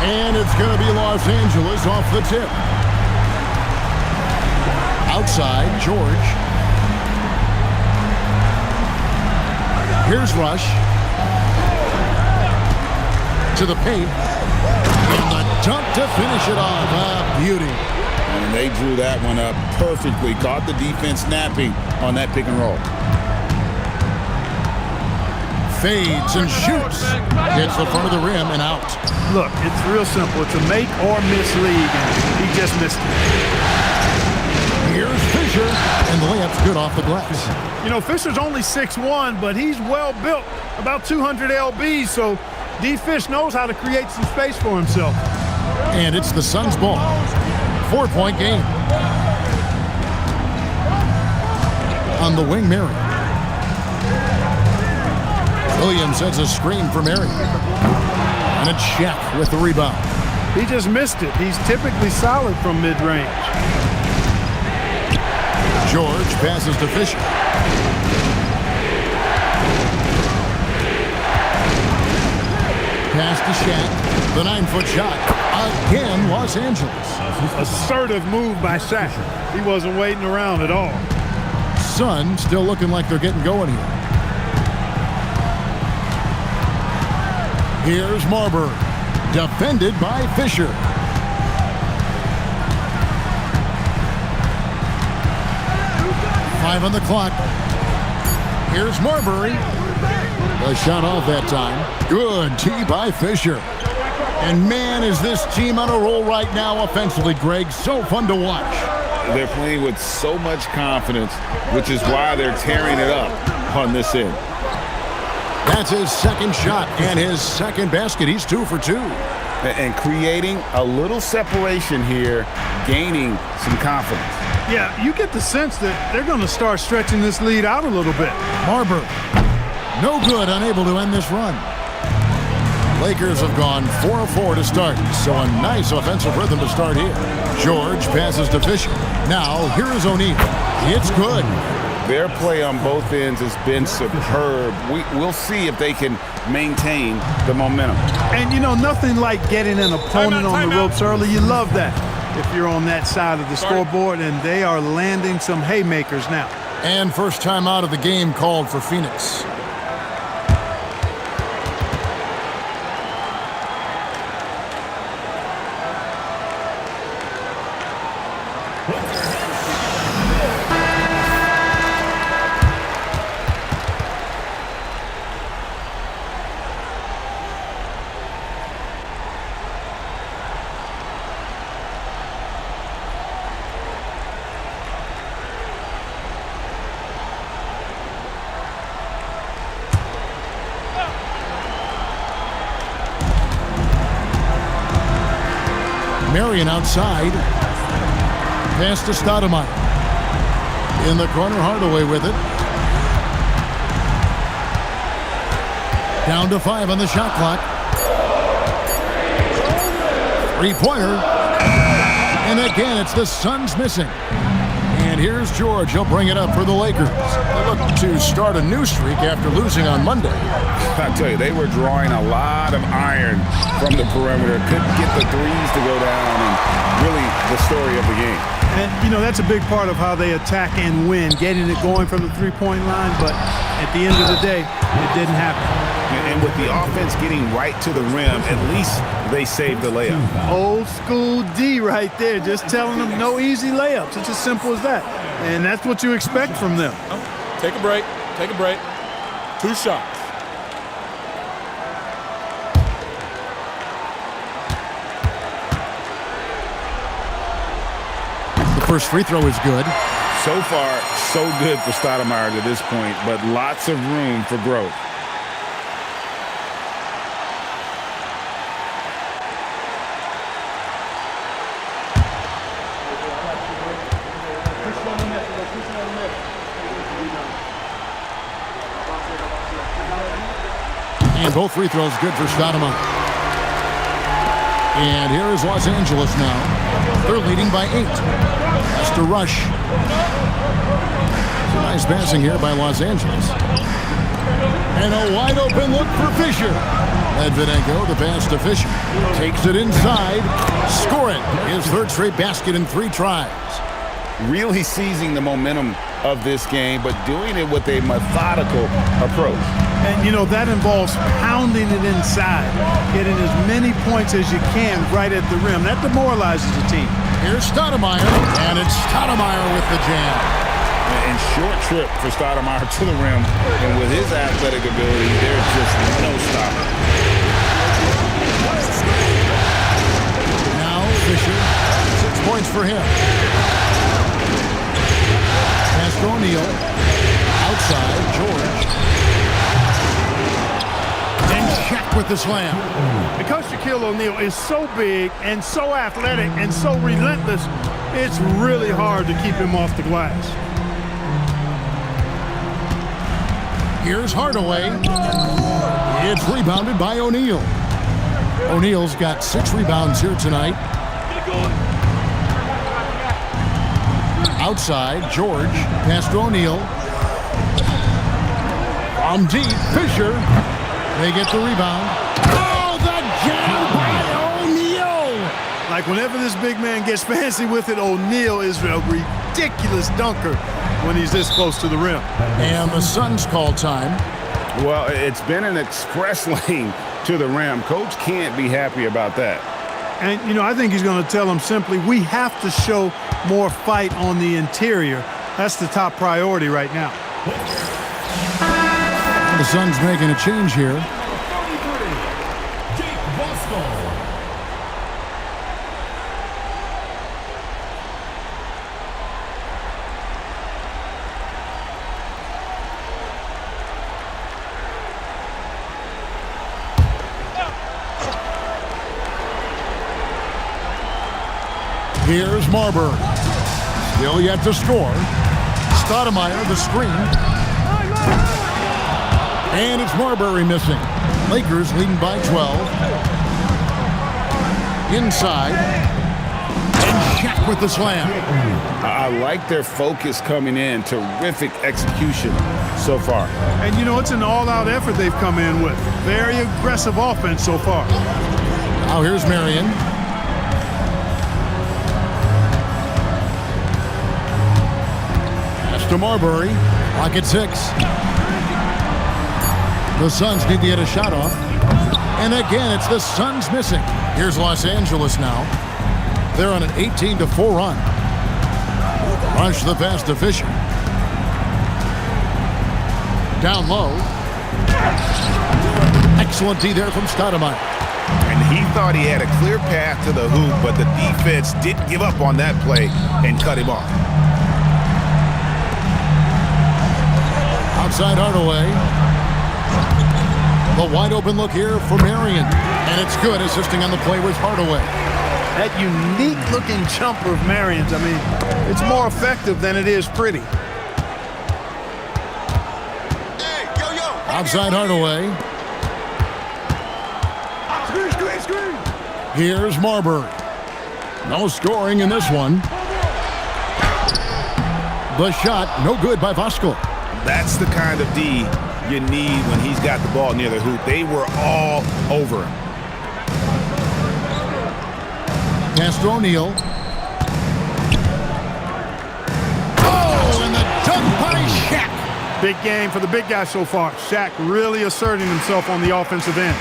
And it's going to be Los Angeles off the tip. Outside, George. Here's Rush. To the paint. And the dunk to finish it off. Ah, beauty. And they drew that one up perfectly. Caught the defense napping on that pick and roll. Fades and shoots. Hits the front of the rim and out. Look, it's real simple. It's a make or miss league, and he just missed it. Here's Fisher, and the layup's good off the glass. You know, Fisher's only 6'1", but he's well built, about 200 lbs, so D-Fish knows how to create some space for himself. And it's the Suns' ball. 4-point game. On the wing, Mary. Williams sends a screen for Mary. And a check with the rebound. He just missed it. He's typically solid from mid-range. George passes to Fisher. Pass to Shaq. The 9-foot shot. Again, Los Angeles. Assertive move by Shaq. He wasn't waiting around at all. Suns still looking like they're getting going here. Here's Marbury. Defended by Fisher. Five on the clock. Here's Marbury. A shot off that time. Good tee by Fisher. And man, is this team on a roll right now offensively, Greg. So fun to watch. They're playing with so much confidence, which is why they're tearing it up on this end. That's his second shot and his second basket. He's 2 for 2. And creating a little separation here, gaining some confidence. Yeah, you get the sense that they're going to start stretching this lead out a little bit. Marbury, no good, unable to end this run. Lakers have gone 4 of 4 to start, so a nice offensive rhythm to start here. George passes to Fisher. Now, here is O'Neal. It's good. Their play on both ends has been superb. We'll see if they can maintain the momentum. And, you know, nothing like getting an opponent on the ropes early. You love that if you're on that side of the scoreboard, and they are landing some haymakers now. And first time out of the game called for Phoenix. Marion outside. Pass to Stoudemire. In the corner, Hardaway with it. Down to 5 on the shot clock. Three-pointer. And again, it's the Suns missing. And here's George. He'll bring it up for the Lakers. They look to start a new streak after losing on Monday. I tell you, they were drawing a lot of iron from the perimeter. Couldn't get the threes to go down, and really the story of the game. And, you know, that's a big part of how they attack and win, getting it going from the three-point line. But at the end of the day, it didn't happen. And with the offense getting right to the rim, at least they saved the layup. Old school D right there, just telling them no easy layups. It's as simple as that. And that's what you expect from them. Take a break. Take a break. 2 shots. The first free throw is good. So far, so good for Stoudemire to this point, but lots of room for growth. And both free throws good for Stoudemire. And here is Los Angeles now. They're leading by 8. Has to rush. Some nice passing here by Los Angeles. And a wide open look for Fisher. Medvedenko, the pass to Fisher. Takes it inside. Score it. His third straight basket in 3 tries. Really seizing the momentum of this game, but doing it with a methodical approach. And, you know, that involves pounding it inside, getting as many points as you can right at the rim. That demoralizes the team. Here's Stoudemire, and it's Stoudemire with the jam. And short trip for Stoudemire to the rim, and with his athletic ability, there's just no stopping. Now Fisher, 6 points for him. Pass to O'Neal, outside, George. And Shaq with the slam. Because Shaquille O'Neal is so big and so athletic and so relentless, it's really hard to keep him off the glass. Here's Hardaway. It's rebounded by O'Neal. O'Neal's got 6 rebounds here tonight. Outside, George. Pass to O'Neal. From deep, Fisher. They get the rebound. Oh, the jam by O'Neal! Like whenever this big man gets fancy with it, O'Neal is a ridiculous dunker when he's this close to the rim. And the Suns call time. Well, it's been an express lane to the rim. Coach can't be happy about that. And, you know, I think he's going to tell them simply, we have to show more fight on the interior. That's the top priority right now. The Suns making a change here. Here's Marbury. Still yet to score. Stoudemire, the screen. And it's Marbury missing. Lakers leading by 12. Inside. And Shaq with the slam. I like their focus coming in. Terrific execution so far. And, you know, it's an all-out effort they've come in with. Very aggressive offense so far. Now here's Marion. To Marbury, pocket 6. The Suns need to get a shot off. And again, it's the Suns missing. Here's Los Angeles now. They're on an 18-4 run. Rush the pass to Fisher. Down low. Excellent D there from Stoudemire. And he thought he had a clear path to the hoop, but the defense didn't give up on that play and cut him off. Outside Hardaway. The wide open look here for Marion. And it's good. Assisting on the play was Hardaway. That unique looking jumper of Marion's, I mean, it's more effective than it is pretty. Outside Hardaway. Here's Marbury. No scoring in this one. The shot, no good by Voskuhl. That's the kind of D you need when he's got the ball near the hoop. They were all over him. Pass to O'Neal. Oh, and the dunk by Shaq. Big game for the big guy so far. Shaq really asserting himself on the offensive end.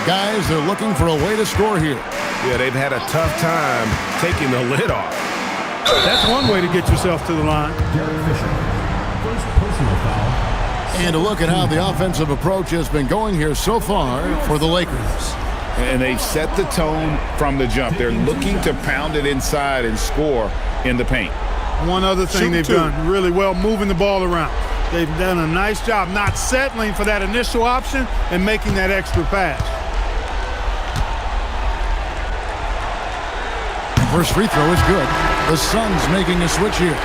Guys, they're looking for a way to score here. Yeah, they've had a tough time taking the lid off. That's one way to get yourself to the line. And to look at how the offensive approach has been going here so far for the Lakers. And they've set the tone from the jump. They're looking to pound it inside and score in the paint. One other thing they've done really well, moving the ball around. They've done a nice job not settling for that initial option and making that extra pass. First free throw is good. The Suns making a switch here.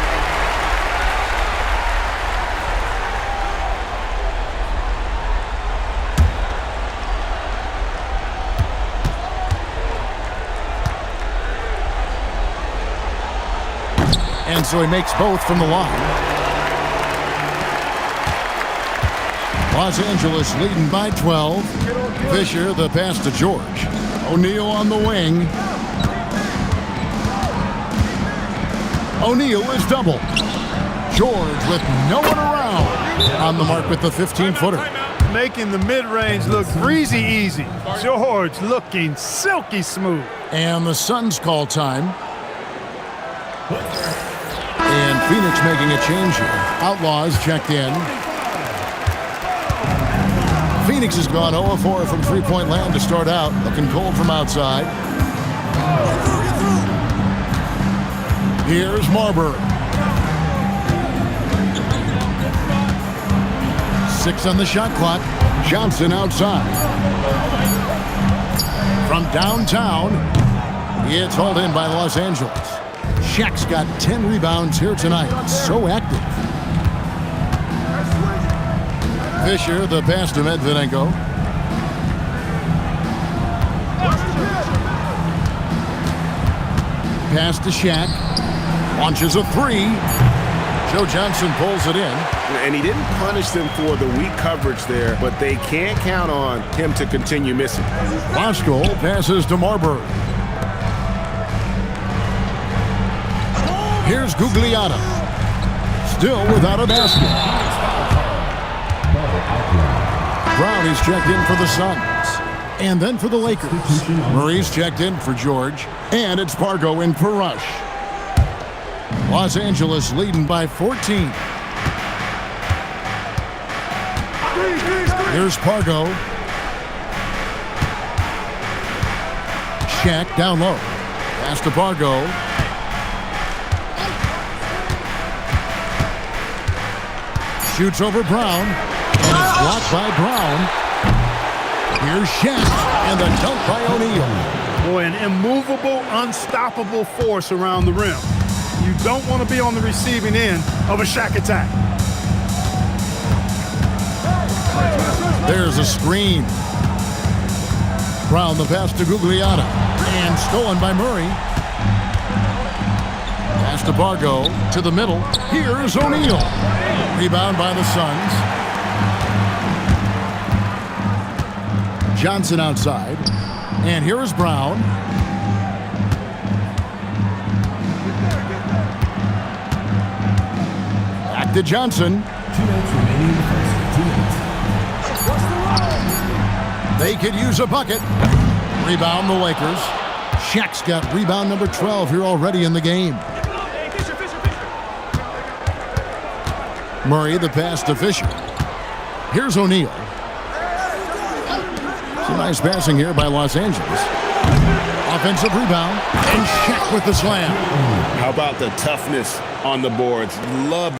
And so he makes both from the line. Los Angeles leading by 12. Fisher, the pass to George. O'Neal on the wing. O'Neal is double. George with no one around. On the mark with the 15-footer. Making the mid-range look breezy easy. George looking silky smooth. And the Suns call time. And Phoenix making a change here. Outlaws checked in. Phoenix has gone 0-4 from three-point land to start out. Looking cold from outside. Here's Marbury. 6 on the shot clock. Johnson outside. From downtown, it's hauled in by Los Angeles. Shaq's got 10 rebounds here tonight. So active. Fisher, the pass to Medvedenko. Pass to Shaq. Launches a three. Joe Johnson pulls it in. And he didn't punish them for the weak coverage there, but they can't count on him to continue missing. Bosco passes to Marbury. Here's Gugliotta. Still without a basket. Brown is checked in for the Suns. And then for the Lakers. Murray's checked in for George. And it's Pargo in for Rush. Los Angeles leading by 14. Here's Pargo. Shaq down low. Pass to Pargo. Shoots over Brown. And it's blocked by Brown. Here's Shaq. And a dunk by O'Neal. Boy, an immovable, unstoppable force around the rim. You don't want to be on the receiving end of a Shaq attack. There's a screen. Brown the pass to Gugliotta. And stolen by Murray. Pass to Pargo to the middle. Here's O'Neal. Rebound by the Suns. Johnson outside. And here is Brown. Back to Johnson. 2 minutes remaining in the first. 2 minutes. They could use a bucket. Rebound the Lakers. Shaq's got rebound number 12 here already in the game. Murray the pass to Fisher. Here's O'Neal. Some nice passing here by Los Angeles. Offensive rebound. And Shaq with the slam. How about the toughness on the boards? Love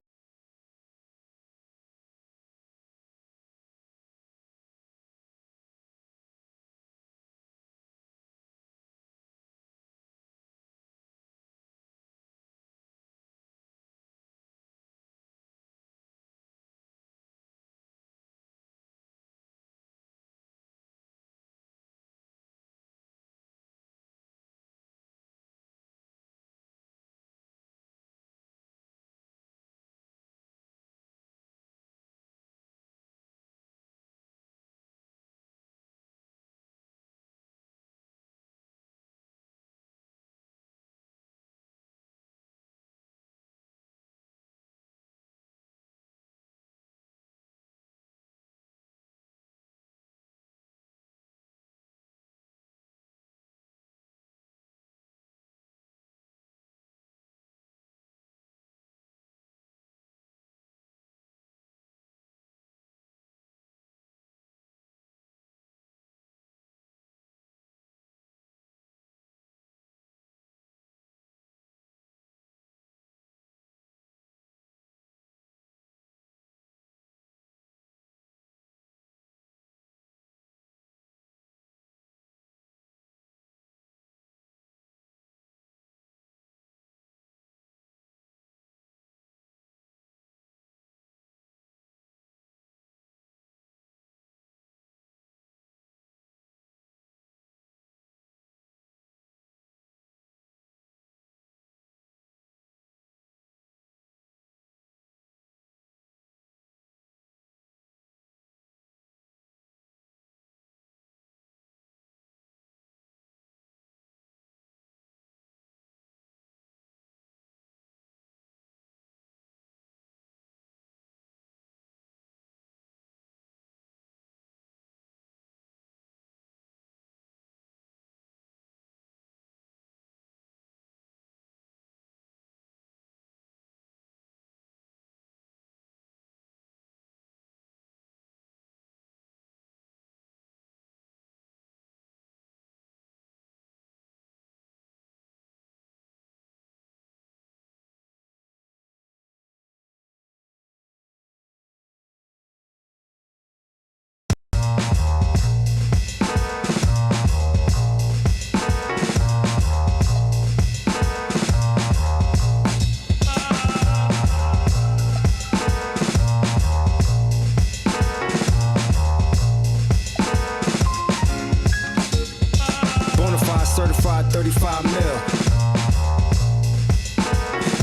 certified 35 mil.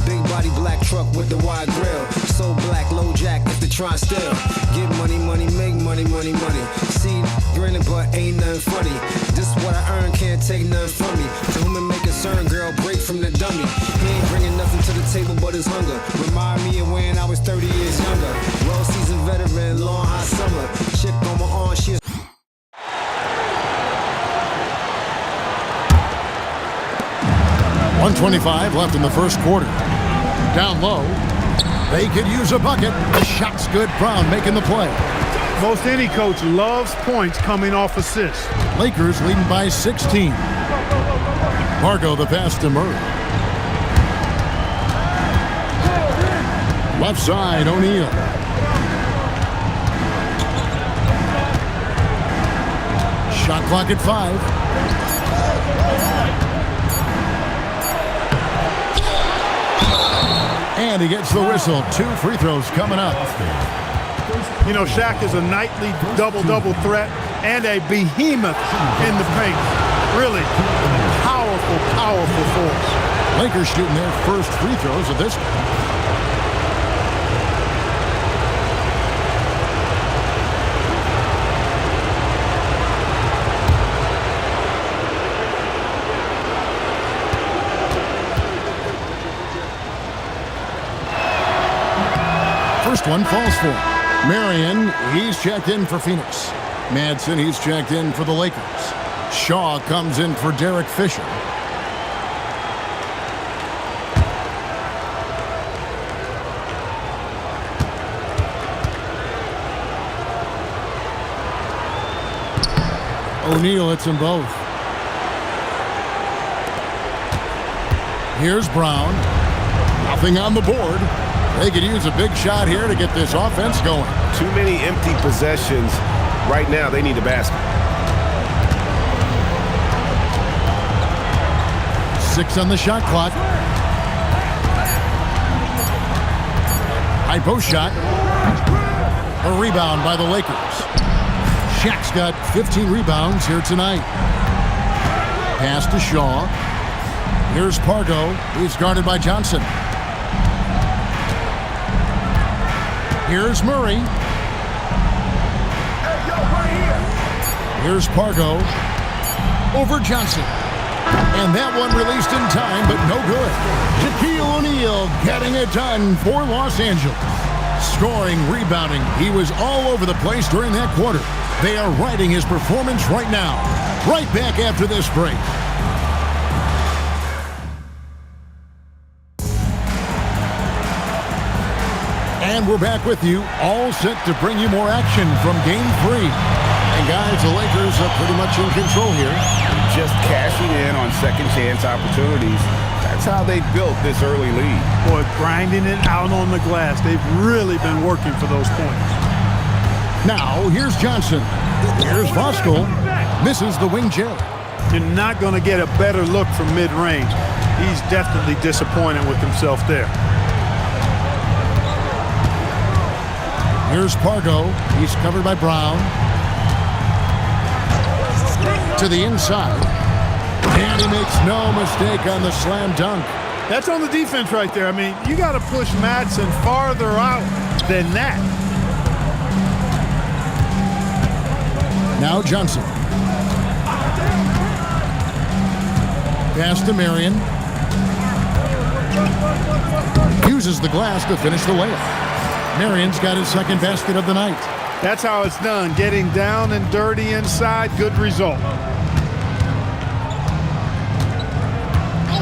Big body black truck with the wide grill. So black, low jack if they try still. Get money, money, make money, money, money. See, grinning but ain't nothing funny. This what I earn, can't take nothing from me. To whom it may concern, girl, break from the dummy. He ain't bringing nothing to the table but his hunger. Remind me of when I was 30 years younger. Well-seasoned veteran, long hot summer. Chick on my arm, she is 1:25 left in the first quarter. Down low. They could use a bucket. The shot's good. Brown making the play. Most any coach loves points coming off assists. Lakers leading by 16. Pargo the pass to Murray. Left side, O'Neal. Shot clock at 5. And he gets the whistle. 2 free throws coming up. You know, Shaq is a nightly double-double threat and a behemoth in the paint. Really powerful, powerful force. Lakers shooting their first free throws of this. First one falls for him. Marion, he's checked in for Phoenix. Madsen, he's checked in for the Lakers. Shaw comes in for Derek Fisher. O'Neal hits them both. Here's Brown. Nothing on the board. They could use a big shot here to get this offense going. Too many empty possessions. Right now, they need a basket. 6 on the shot clock. High post shot. A rebound by the Lakers. Shaq's got 15 rebounds here tonight. Pass to Shaw. Here's Pargo. He's guarded by Johnson. Here's Murray. Here's Pargo. Over Johnson. And that one released in time, but no good. Shaquille O'Neal getting it done for Los Angeles. Scoring, rebounding. He was all over the place during that quarter. They are riding his performance right now. Right back after this break. And we're back with you, all set to bring you more action from Game 3. And guys, the Lakers are pretty much in control here. Just cashing in on second chance opportunities. That's how they built this early lead. Boy, grinding it out on the glass. They've really been working for those points. Now, here's Johnson. Here's Voskuhl. Misses the wing J. You're not going to get a better look from mid-range. He's definitely disappointed with himself there. Here's Pargo. He's covered by Brown. To the inside. And he makes no mistake on the slam dunk. That's on the defense right there. I mean, you got to push Madsen farther out than that. Now Johnson. Pass to Marion. Uses the glass to finish the layup. Marion's got his second basket of the night. That's how it's done. Getting down and dirty inside. Good result.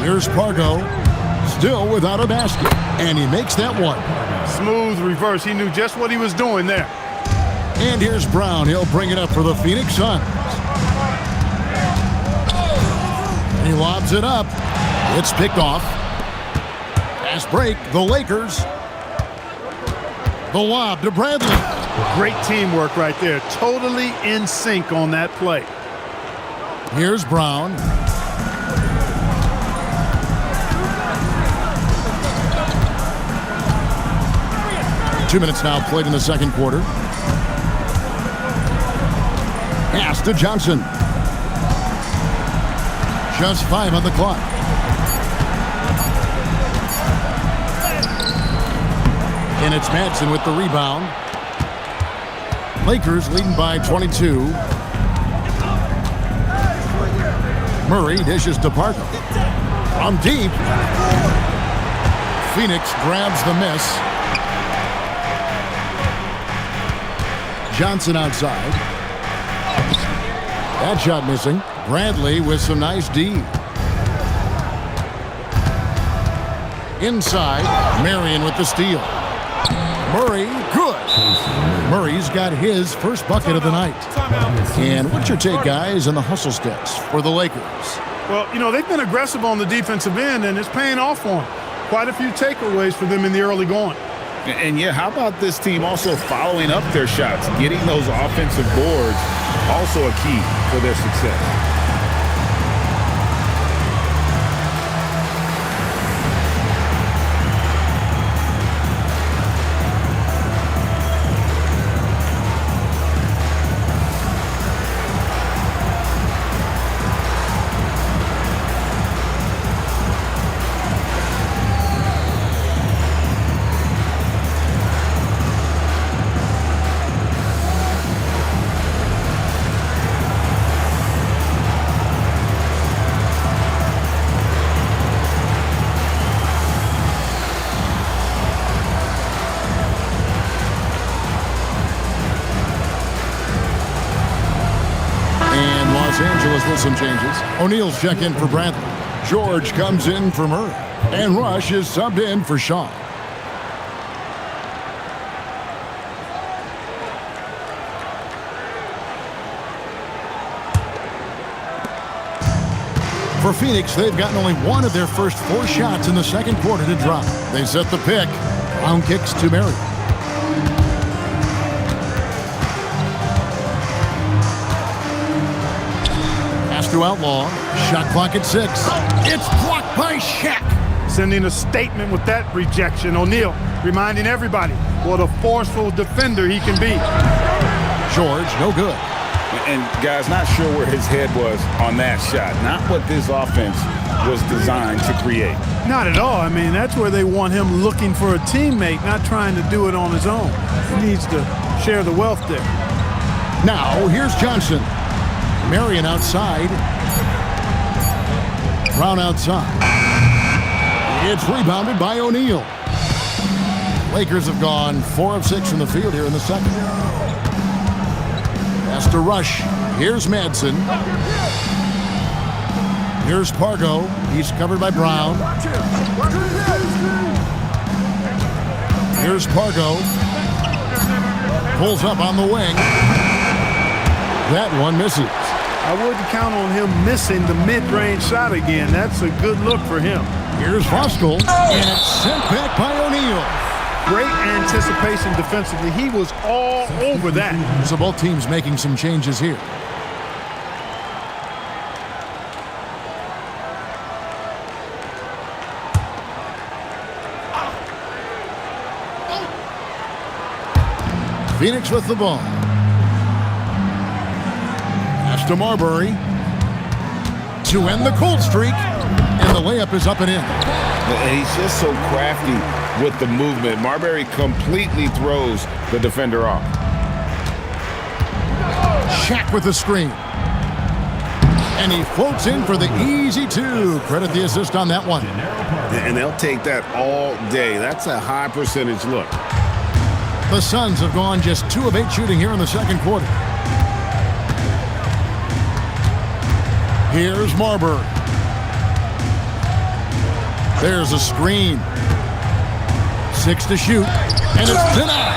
Here's Pargo. Still without a basket. And he makes that one. Smooth reverse. He knew just what he was doing there. And here's Brown. He'll bring it up for the Phoenix Suns. He lobs it up. It's picked off. Fast break. The Lakers. The lob to Bradley. Great teamwork right there. Totally in sync on that play. Here's Brown. Two minutes now played in the second quarter. Pass to Johnson. Just 5 on the clock. And it's Madsen with the rebound. Lakers leading by 22. Murray dishes to Parker. From deep. Phoenix grabs the miss. Johnson outside. That shot missing. Bradley with some nice D. Inside, Marion with the steal. Murray, good. Murray's got his first bucket of the night. And what's your take, guys, on the hustle steps for the Lakers? Well, you know, they've been aggressive on the defensive end, and it's paying off for them. Quite a few takeaways for them in the early going. And yeah, how about this team also following up their shots, getting those offensive boards, also a key for their success. With some changes. O'Neal's check in for Bradley. George comes in for Murray. And Rush is subbed in for Shaw. For Phoenix, they've gotten only one of their first 4 shots in the second quarter to drop. They set the pick. Brown kicks to Marion. To Outlaw. Shot clock at 6. It's blocked by Shaq. Sending a statement with that rejection. O'Neal reminding everybody what a forceful defender he can be. George, no good. And guys, not sure where his head was on that shot. Not what this offense was designed to create. Not at all. I mean, that's where they want him looking for a teammate, not trying to do it on his own. He needs to share the wealth there. Now, here's Johnson. Marion outside. Brown outside. It's rebounded by O'Neal. Lakers have gone 4 of 6 from the field here in the second. Pass to Rush. Here's Madsen. Here's Pargo. He's covered by Brown. Here's Pargo. Pulls up on the wing. That one misses. I wouldn't count on him missing the mid-range shot again. That's a good look for him. Here's Voskuhl, and it's sent back by O'Neal. Great anticipation defensively. He was all over that. So both teams making some changes here. Phoenix with the ball. To Marbury to end the cold streak, and the layup is up and in. And he's just so crafty with the movement. Marbury completely throws the defender off. Shaq with the screen. And he floats in for the easy 2. Credit the assist on that one. And they'll take that all day. That's a high percentage look. The Suns have gone just 2 of 8 shooting here in the second quarter. Here's Marbury. There's a screen. 6 to shoot, and it's denied.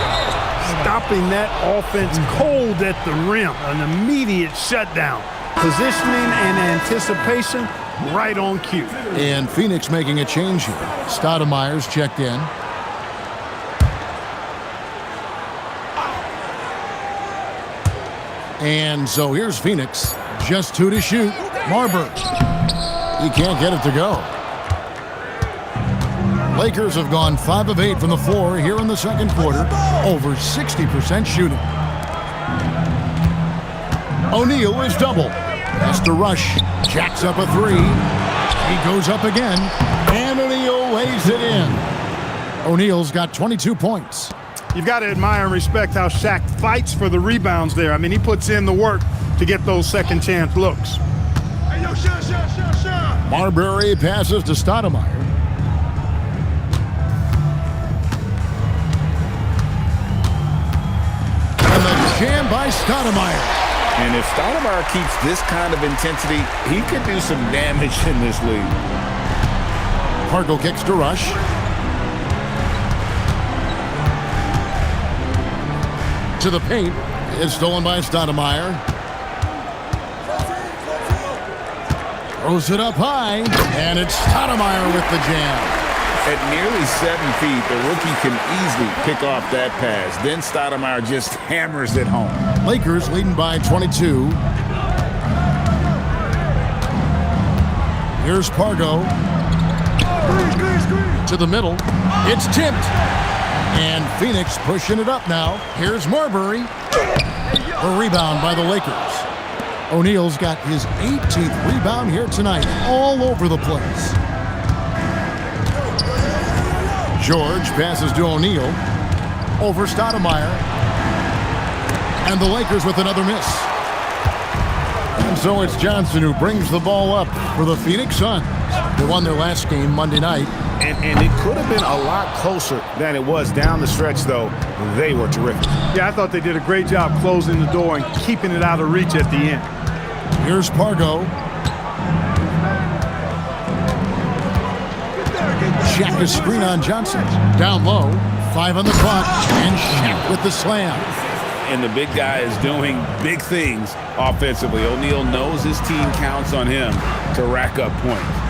Stopping that offense cold at the rim. An immediate shutdown. Positioning and anticipation right on cue. And Phoenix making a change here. Stoudemire's checked in. And so here's Phoenix. Just 2 to shoot. Marbury. He can't get it to go. Lakers have gone 5 of 8 from the floor here in the second quarter. Over 60% shooting. O'Neal is double. Has to rush. Jacks up a three. He goes up again. And O'Neal lays it in. O'Neal's got 22 points. You've got to admire and respect how Shaq fights for the rebounds there. I mean, he puts in the work to get those second chance looks. Marbury passes to Stoudemire. And the jam by Stoudemire. And if Stoudemire keeps this kind of intensity, he could do some damage in this league. Pargo kicks to Rush. To the paint. It's stolen by Stoudemire. Throws it up high. And it's Stoudemire with the jam. At nearly 7 feet, the rookie can easily pick off that pass. Then Stoudemire just hammers it home. Lakers leading by 22. Here's Pargo. To the middle. It's tipped. And Phoenix pushing it up now. Here's Marbury. A rebound by the Lakers. O'Neal's got his 18th rebound here tonight. All over the place. George passes to O'Neal. Over Stoudemire. And the Lakers with another miss. And so it's Johnson who brings the ball up for the Phoenix Suns. They won their last game Monday night. And it could have been a lot closer than it was down the stretch, though. They were terrific. Yeah, I thought they did a great job closing the door and keeping it out of reach at the end. Here's Pargo. Shaq is screen on Johnson. Down low. 5 on the clock. And Shaq with the slam. And the big guy is doing big things offensively. O'Neal knows his team counts on him to rack up points.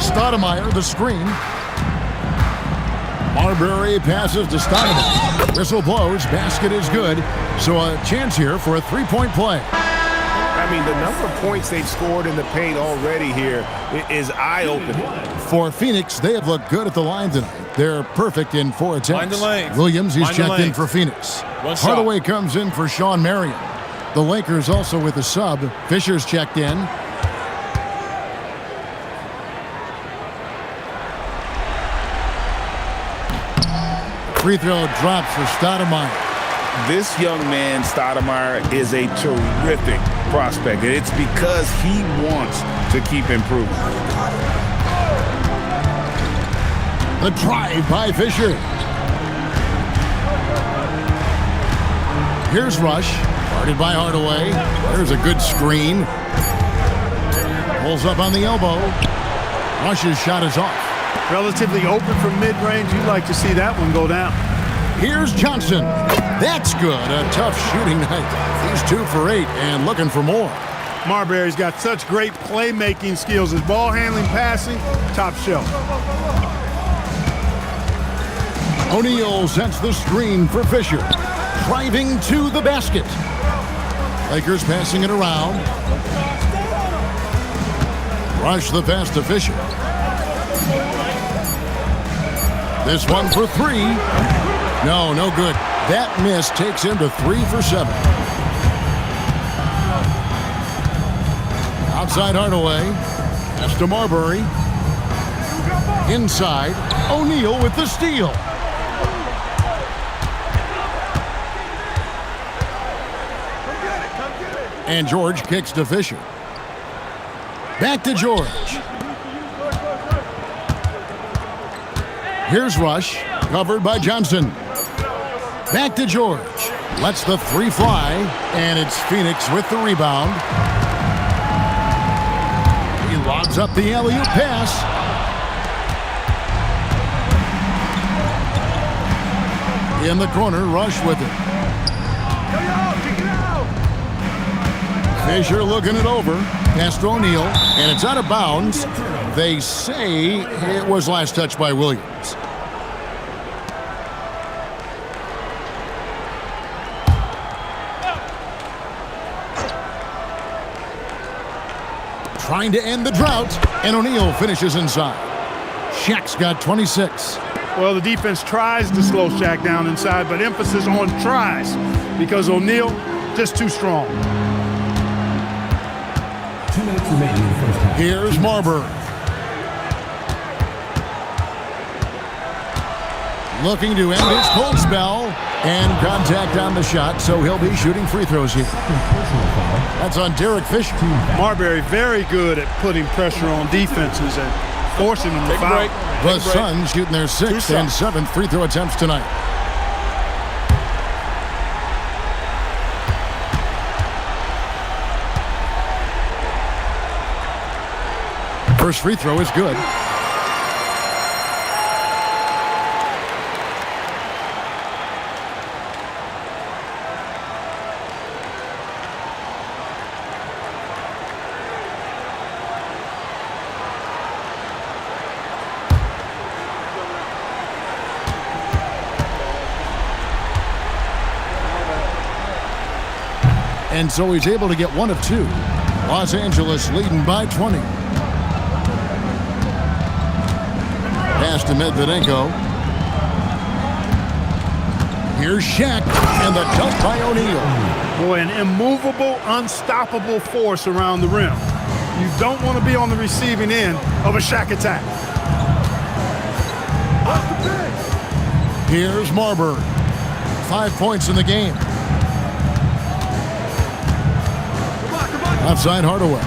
Stoudemire, the screen. Marbury passes to Stoudemire. Whistle blows. Basket is good. So a chance here for a three-point play. I mean, the number of points they've scored in the paint already here is eye-opening. For Phoenix, they have looked good at the line tonight. They're perfect in 4 attempts. Mind the lanes. Williams, he's Mind the checked in lanes. for Phoenix. One shot. Hardaway comes in for Sean Marion. The Lakers also with a sub. Fisher's checked in. Free throw drops for Stoudemire. This young man, Stoudemire, is a terrific prospect. And it's because he wants to keep improving. The drive by Fisher. Here's Rush. Guarded by Hardaway. There's a good screen. Pulls up on the elbow. Rush's shot is off. Relatively open from mid-range. You'd like to see that one go down. Here's Johnson. That's good. A tough shooting night. He's 2 for 8 and looking for more. Marbury's got such great playmaking skills. His ball handling, passing, top shelf. O'Neal sets the screen for Fisher. Driving to the basket. Lakers passing it around. Rush the pass to Fisher. This one for 3. No good. That miss takes him to 3 for 7. Outside Hardaway. Pass to Marbury. Inside. O'Neal with the steal. And George kicks to Fisher. Back to George. Here's Rush. Covered by Johnson. Back to George. Lets the 3 fly. And it's Phoenix with the rebound. He lobs up the alley-oop pass. In the corner, Rush with it. Fisher looking it over. Pass to O'Neal. And it's out of bounds. They say it was last touched by Williams. Trying to end the drought, and O'Neal finishes inside. Shaq's got 26. Well, the defense tries to slow Shaq down inside, but emphasis on tries because O'Neal just too strong. remaining in the first half. Here's Marbury. Looking to end his cold spell. And contact on the shot, so he'll be shooting free throws here. That's on Derek Fisher. Marbury very good at putting pressure on defenses and forcing them to foul. The Suns shooting their 6th and 7th free throw attempts tonight. First free throw is good. And so he's able to get one of two. Los Angeles leading by 20. Pass to Medvedenko. Here's Shaq, and the dunk by O'Neal. Boy, an immovable, unstoppable force around the rim. You don't want to be on the receiving end of a Shaq attack. Here's Marbury. 5 points in the game. Outside Hardaway.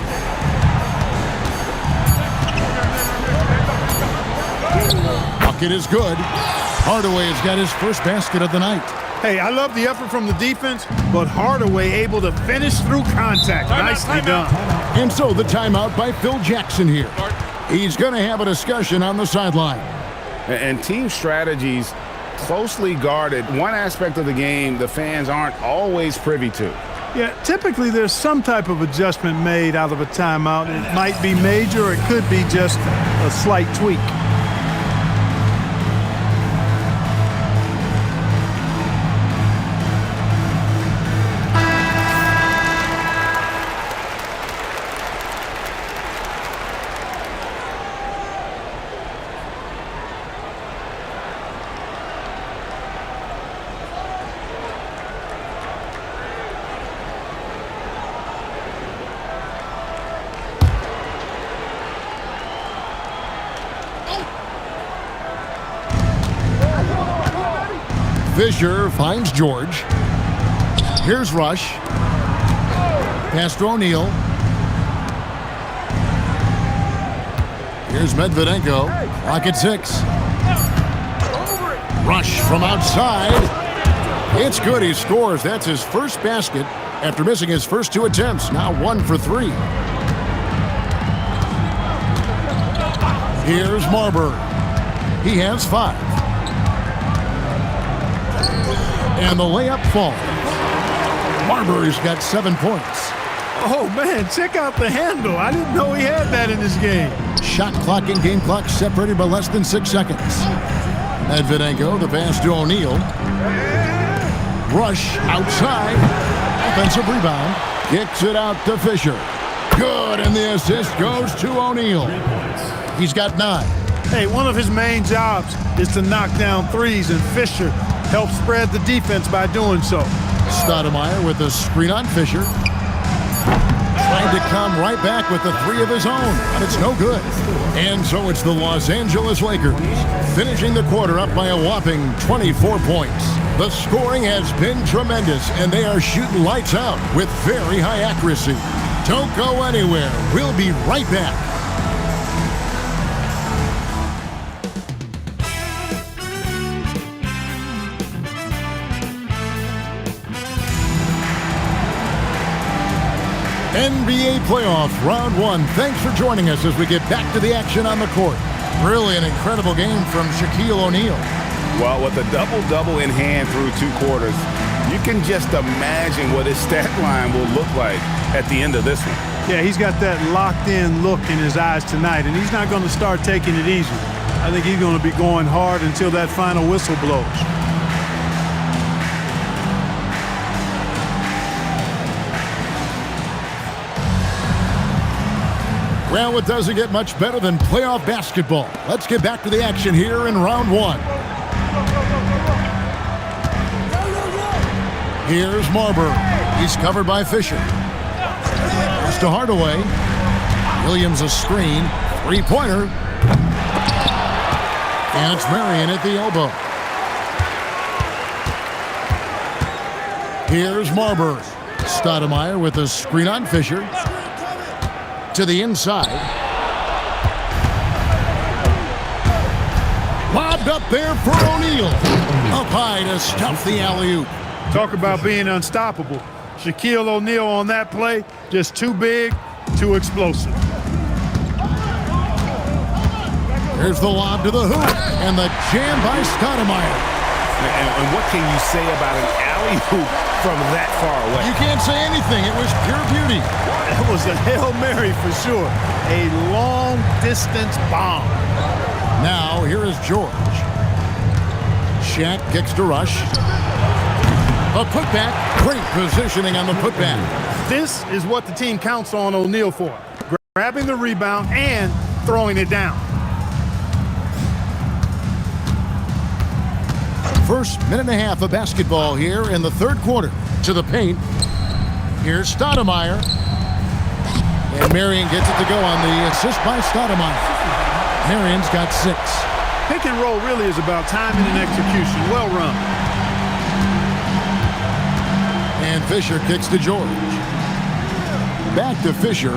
Bucket is good. Hardaway has got his first basket of the night. Hey, I love the effort from the defense, but Hardaway able to finish through contact. Nicely done. And so the timeout by Phil Jackson here. He's going to have a discussion on the sideline. And team strategies closely guarded. One aspect of the game the fans aren't always privy to. Yeah, typically there's some type of adjustment made out of a timeout. It might be major or it could be just a slight tweak. Fisher finds George. Here's Rush. Pass to O'Neal. Here's Medvedenko. Clock at 6. Rush from outside. It's good. He scores. That's his first basket after missing his first 2 attempts. Now 1 for 3. Here's Marbury. He has 5. And the layup falls. Marbury's got 7 points. Oh, man, check out the handle. I didn't know he had that in his game. Shot clock and game clock separated by less than 6 seconds. Medvedenko, the pass to O'Neal. Rush outside. Offensive rebound. Kicks it out to Fisher. Good, and the assist goes to O'Neal. He's got 9. Hey, one of his main jobs is to knock down threes, and Fisher helps spread the defense by doing so. Stoudemire with a screen on Fisher. Trying to come right back with the 3 of his own, but it's no good. And so it's the Los Angeles Lakers finishing the quarter up by a whopping 24 points. The scoring has been tremendous, and they are shooting lights out with very high accuracy. Don't go anywhere. We'll be right back. NBA playoff round 1. Thanks for joining us as we get back to the action on the court. Really an incredible game from Shaquille O'Neal. Well, with a double-double in hand through 2 quarters, you can just imagine what his stat line will look like at the end of this one. Yeah, he's got that locked-in look in his eyes tonight, and he's not going to start taking it easy. I think he's going to be going hard until that final whistle blows. Well, it doesn't get much better than playoff basketball. Let's get back to the action here in round 1. Here's Marbury. He's covered by Fisher. Pass to Hardaway. Williams a screen. Three-pointer. And it's Marion at the elbow. Here's Marbury. Stoudemire with a screen on Fisher. To the inside. Lobbed up there for O'Neal. Up high to stuff the alley-oop. Talk about being unstoppable. Shaquille O'Neal on that play, just too big, too explosive. Here's the lob to the hoop, and the jam by Stoudemire. And what can you say about an alley-oop from that far away? You can't say anything. It was pure beauty. That was a Hail Mary for sure. A long-distance bomb. Now, here is George. Shaq kicks to Rush. A putback. Great positioning on the putback. This is what the team counts on O'Neal for. Grabbing the rebound and throwing it down. First minute and a half of basketball here in the third quarter. To the paint. Here's Stoudemire. And Marion gets it to go on the assist by Stoudemire. Marion's got 6. Pick and roll really is about timing and execution. Well run. And Fisher kicks to George. Back to Fisher.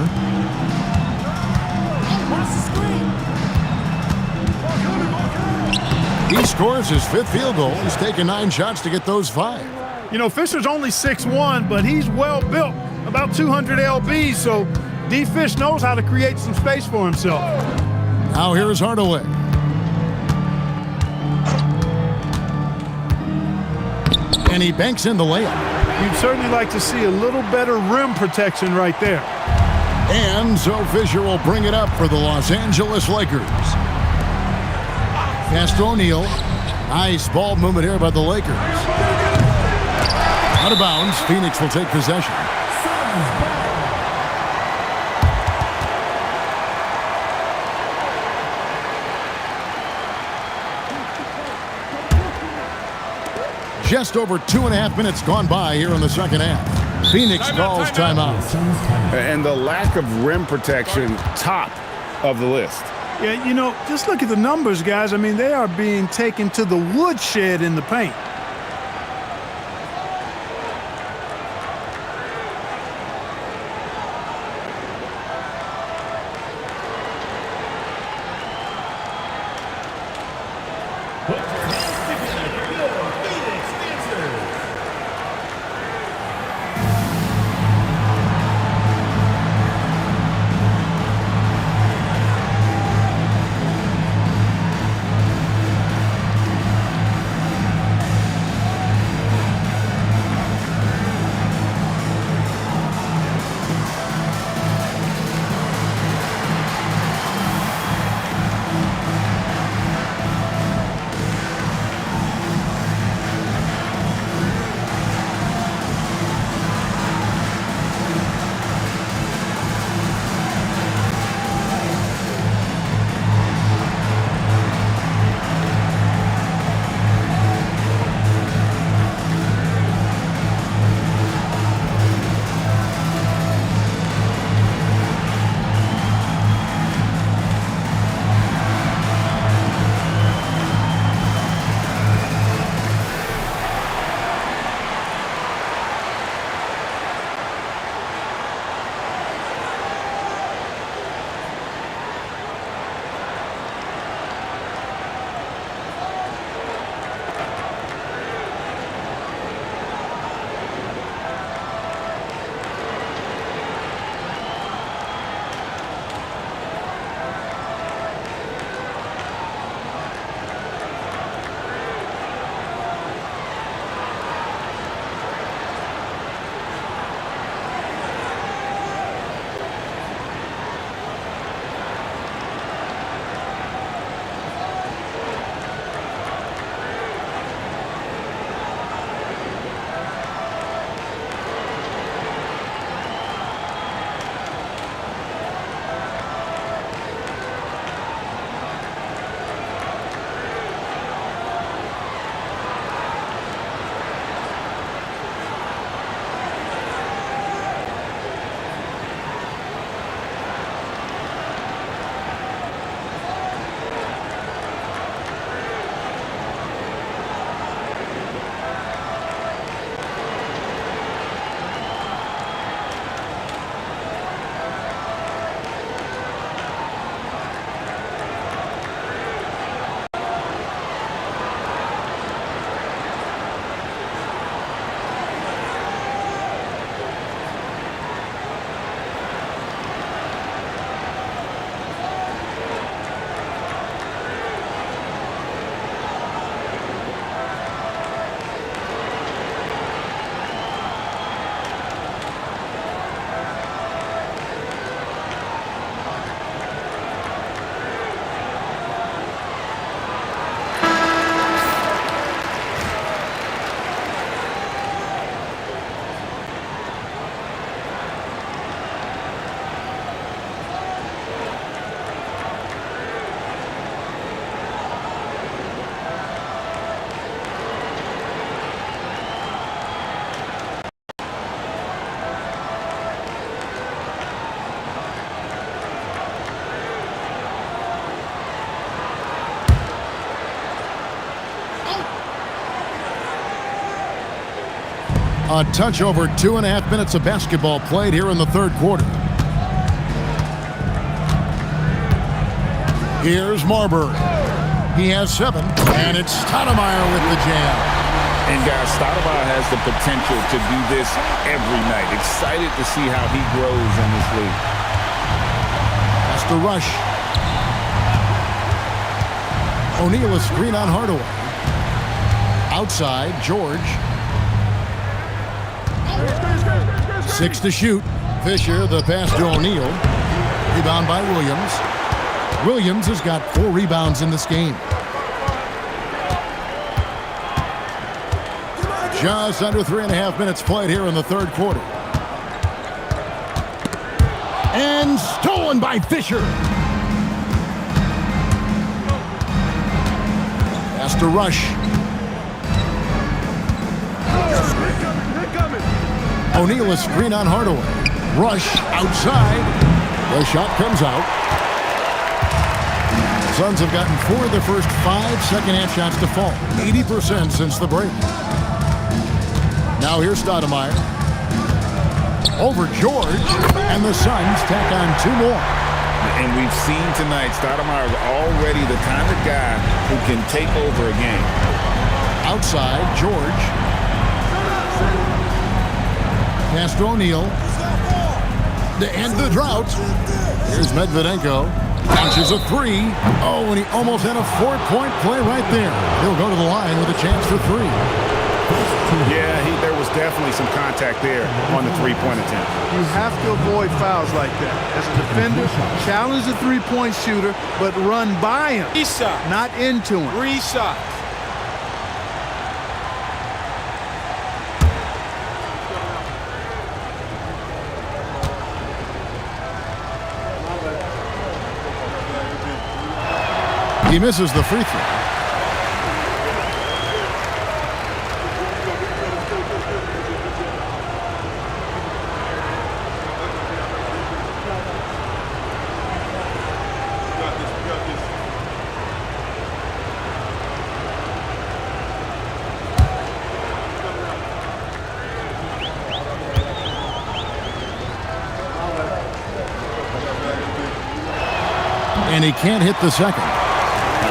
He scores his 5th field goal. He's taken 9 shots to get those 5. You know, Fisher's only 6'1", but he's well built. About 200 lbs, so D. Fish knows how to create some space for himself. Now here's Hardaway. And he banks in the layup. You'd certainly like to see a little better rim protection right there. And so Fisher will bring it up for the Los Angeles Lakers. Pass to O'Neal. Nice ball movement here by the Lakers. Out of bounds. Phoenix will take possession. Just over 2.5 minutes gone by here in the second half. Phoenix calls timeout. And the lack of rim protection, top of the list. Yeah, you know, just look at the numbers, guys. I mean, they are being taken to the woodshed in the paint. A touch over 2.5 minutes of basketball played here in the third quarter. Here's Marbury. He has 7, and it's Stoudemire with the jam. And guys, Stoudemire has the potential to do this every night. Excited to see how he grows in this league. That's the rush. O'Neal is screen on Hardaway. Outside, George. 6 to shoot. Fisher, the pass to O'Neal. Rebound by Williams. Williams has got 4 rebounds in this game. Just under 3.5 minutes played here in the third quarter. And stolen by Fisher. Has to rush. O'Neal is screen on Hardaway. Rush outside. The shot comes out. Suns have gotten 4 of their first 5 second-half shots to fall. 80% since the break. Now here's Stoudemire. Over George. And the Suns tack on 2 more. And we've seen tonight, Stoudemire is already the kind of guy who can take over a game. Outside, George. Pass to O'Neal. To end the drought. Here's Medvedenko. Launches a 3. Oh, and he almost had a 4-point play right there. He'll go to the line with a chance for 3. Yeah, there was definitely some contact there on the three-point attempt. You have to avoid fouls like that. As a defender, challenge the three-point shooter, but run by him, not into him. 3 shots. He misses the free throw. And he can't hit the second.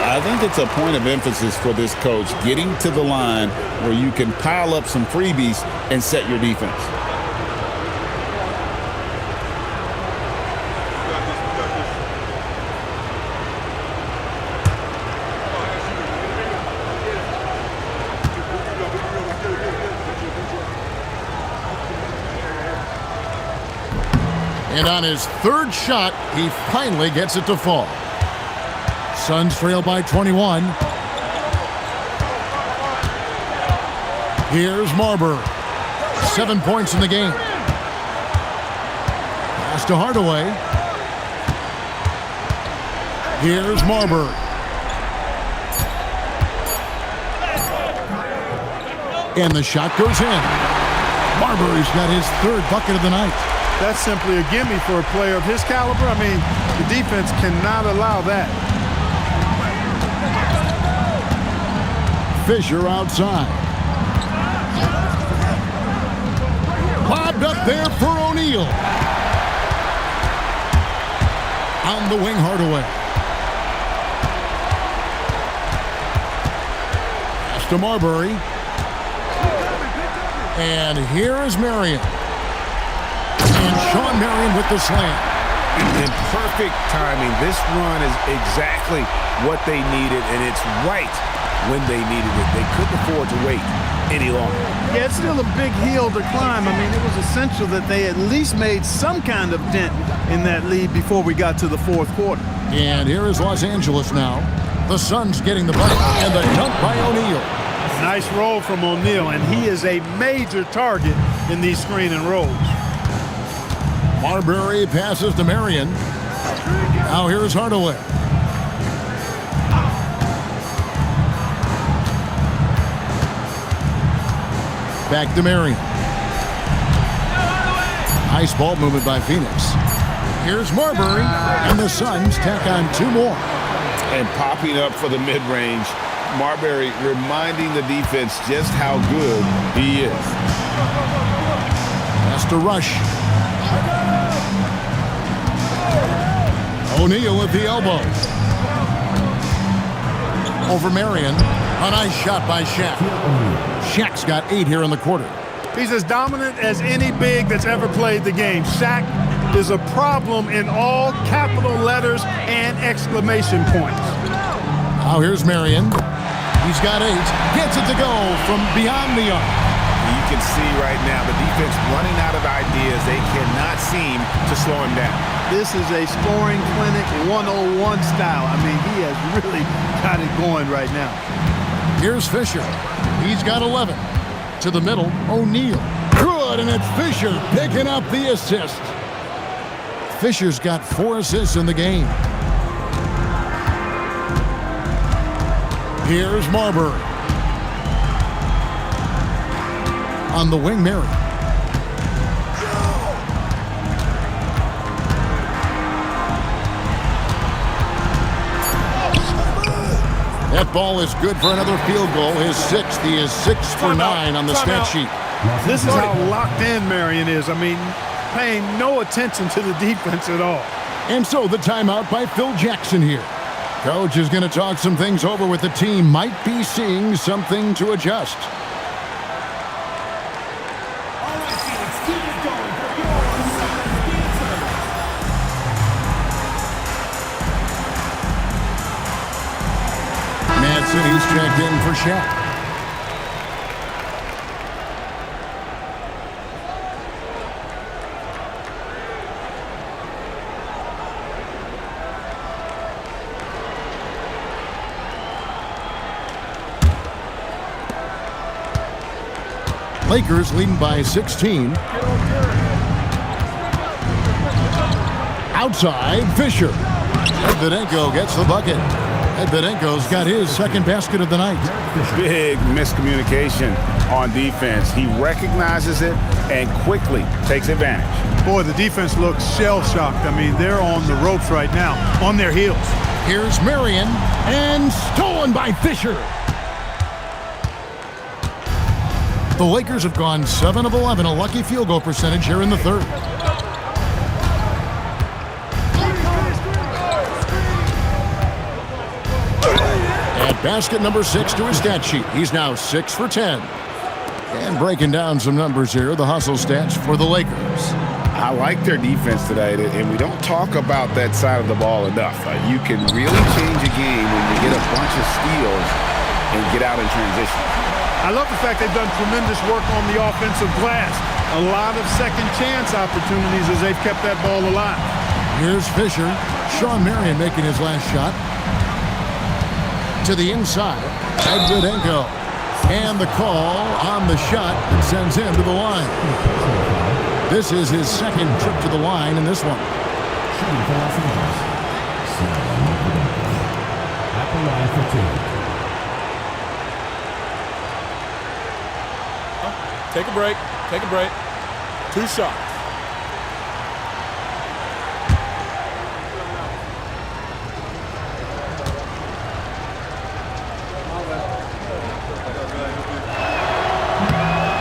I think it's a point of emphasis for this coach, getting to the line where you can pile up some freebies and set your defense. And on his third shot, he finally gets it to fall. Suns trail by 21. Here's Marbury. 7 points in the game. Pass to Hardaway. Here's Marbury. And the shot goes in. Marbury's got his 3rd bucket of the night. That's simply a gimme for a player of his caliber. I mean, the defense cannot allow that. Fisher outside. Lobbed up there for O'Neal. On the wing, Hardaway. Pass to Marbury. And here is Marion. And Shawn Marion with the slam. In perfect timing. This run is exactly what they needed, and it's right when they needed it. They couldn't afford to wait any longer. Yeah, it's still a big hill to climb. I mean, it was essential that they at least made some kind of dent in that lead before we got to the 4th quarter. And here is Los Angeles now. The Suns getting the bucket, and the dunk by O'Neal. Nice roll from O'Neal, and he is a major target in these screen and rolls. Marbury passes to Marion. Now here's Hardaway. Back to Marion. Nice ball movement by Phoenix. Here's Marbury, and the Suns tack on 2 more. And popping up for the mid-range Marbury reminding the defense just how good he is. Has to rush. O'Neal at the elbow. Over Marion. A nice shot by Shaq. Shaq's got 8 here in the quarter. He's as dominant as any big that's ever played the game. Shaq is a problem in all capital letters and exclamation points. Now here's Marion. He's got 8. Gets it to go from beyond the arc. You can see right now the defense running out of ideas. They cannot seem to slow him down. This is a scoring clinic 101 style. I mean, he has really got it going right now. Here's Fisher. He's got 11. To the middle, O'Neal. Good, and it's Fisher picking up the assist. Fisher's got 4 assists in the game. Here's Marbury. On the wing, Mary. That ball is good for another field goal. His 6th. He is 6 for 9 on the stat sheet. This is how locked in Marion is. I mean, paying no attention to the defense at all. And so the timeout by Phil Jackson here. Coach is going to talk some things over with the team. Might be seeing something to adjust. Mad City's checked in for Shaq. Lakers leading by 16. Outside, Fisher. Edvidenko gets the bucket. Edvidenko's got his 2nd basket of the night. Big miscommunication on defense. He recognizes it and quickly takes advantage. Boy, the defense looks shell-shocked. I mean, they're on the ropes right now, on their heels. Here's Marion, and stolen by Fisher. The Lakers have gone 7 of 11, a lucky field goal percentage here in the 3rd. At basket number 6 to his stat sheet. He's now 6 for 10. And breaking down some numbers here, the hustle stats for the Lakers. I like their defense today, and we don't talk about that side of the ball enough. You can really change a game when you get a bunch of steals and get out in transition. I love the fact they've done tremendous work on the offensive glass. A lot of second chance opportunities as they've kept that ball alive. Here's Fisher. Shawn Marion making his last shot. To the inside. Edvidenko. And the call on the shot that sends him to the line. This is his 2nd trip to the line in this one. Shooting for Los Angeles. At the line for 2. Take a break. Take a break. 2 shots.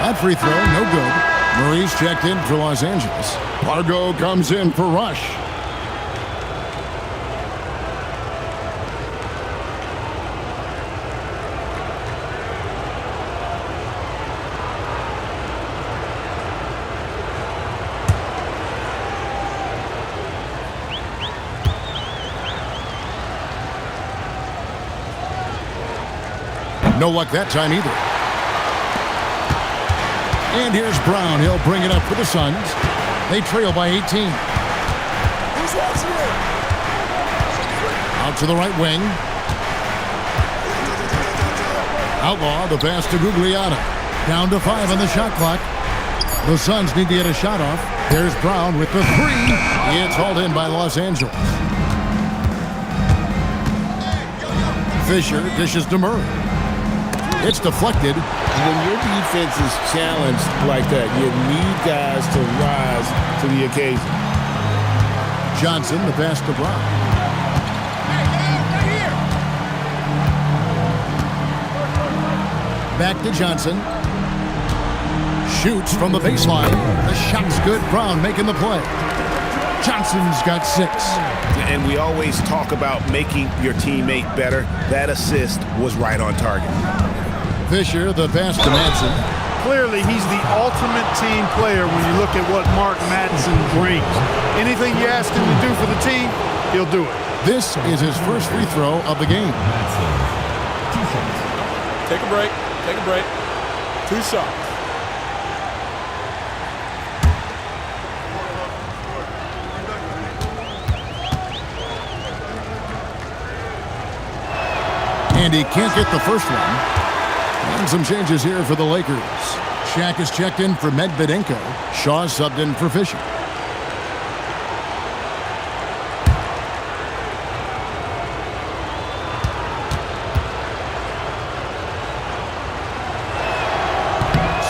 That free throw, no good. Marie's checked in for Los Angeles. Pargo comes in for Rush. No luck that time either. And here's Brown. He'll bring it up for the Suns. They trail by 18. Out to the right wing. Outlaw, the pass to Gugliotta. Down to 5 on the shot clock. The Suns need to get a shot off. There's Brown with the 3. It's hauled in by Los Angeles. Fisher dishes to Murray. It's deflected. When your defense is challenged like that, you need guys to rise to the occasion. Johnson, the pass to Brown. Back to Johnson. Shoots from the baseline. The shot's good. Brown making the play. Johnson's got 6. And we always talk about making your teammate better. That assist was right on target. Fisher, the pass to Madsen. Clearly, he's the ultimate team player when you look at what Mark Madsen brings. Anything you ask him to do for the team, he'll do it. This is his first free throw of the game. Take a break. Take a break. 2 shots. And he can't get the first one. And some changes here for the Lakers. Shaq is checked in for Medvedenko. Shaw subbed in for Fisher.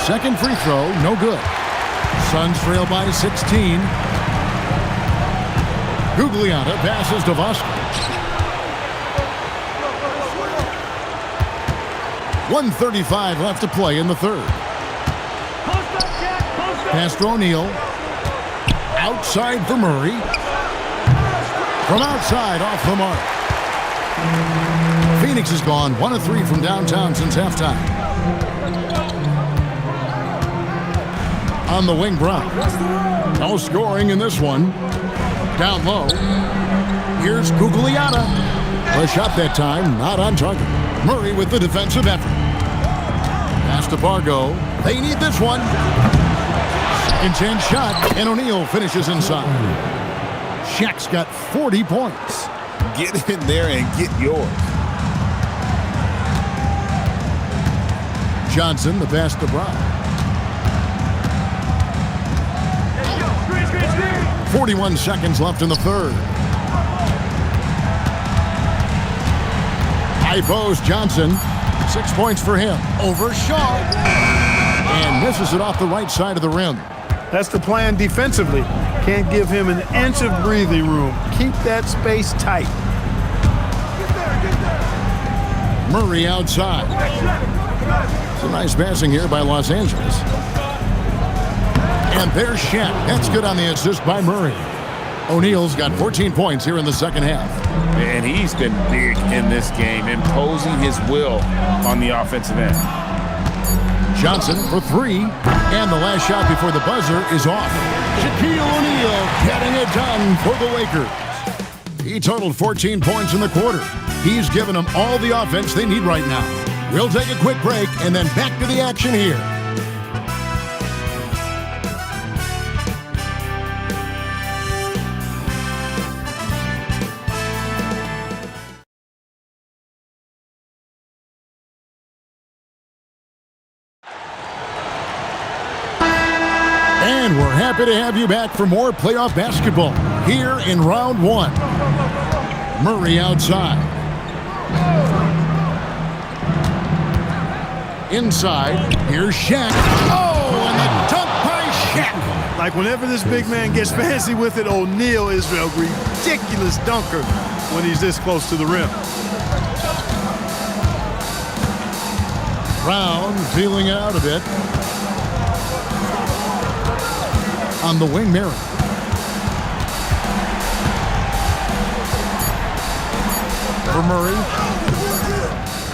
Second free throw, no good. Suns trail by 16. Gugliotta passes to Voskov. 1:35 left to play in the third. Pass to O'Neal. Outside for Murray. From outside, off the mark. Phoenix has gone 1 of 3 from downtown since halftime. On the wing, Brown. No scoring in this one. Down low. Here's Gugliotta. A shot that time, not on target. Murray with the defensive effort. Pass to Bargo. They need this one. Second chance shot, and O'Neal finishes inside. Shaq's got 40 points. Get in there and get yours. Johnson, the pass to Brown. 41 seconds left in the third. High post, Johnson. 6 points for him. Over Shaw. And misses it off the right side of the rim. That's the plan defensively. Can't give him an inch of breathing room. Keep that space tight. Murray outside. Some nice passing here by Los Angeles. And there's Shaq. That's good on the assist by Murray. O'Neal's got 14 points here in the second half. And he's been big in this game, imposing his will on the offensive end. Johnson for 3. And the last shot before the buzzer is off. Shaquille O'Neal getting it done for the Lakers. He totaled 14 points in the quarter. He's given them all the offense they need right now. We'll take a quick break and then back to the action here. And we're happy to have you back for more playoff basketball here in round 1. Murray outside. Inside, here's Shaq. Oh, and the dunk by Shaq. Like whenever this big man gets fancy with it, O'Neal is a ridiculous dunker when he's this close to the rim. Brown feeling it out a bit. On the wing, Murray. For Murray.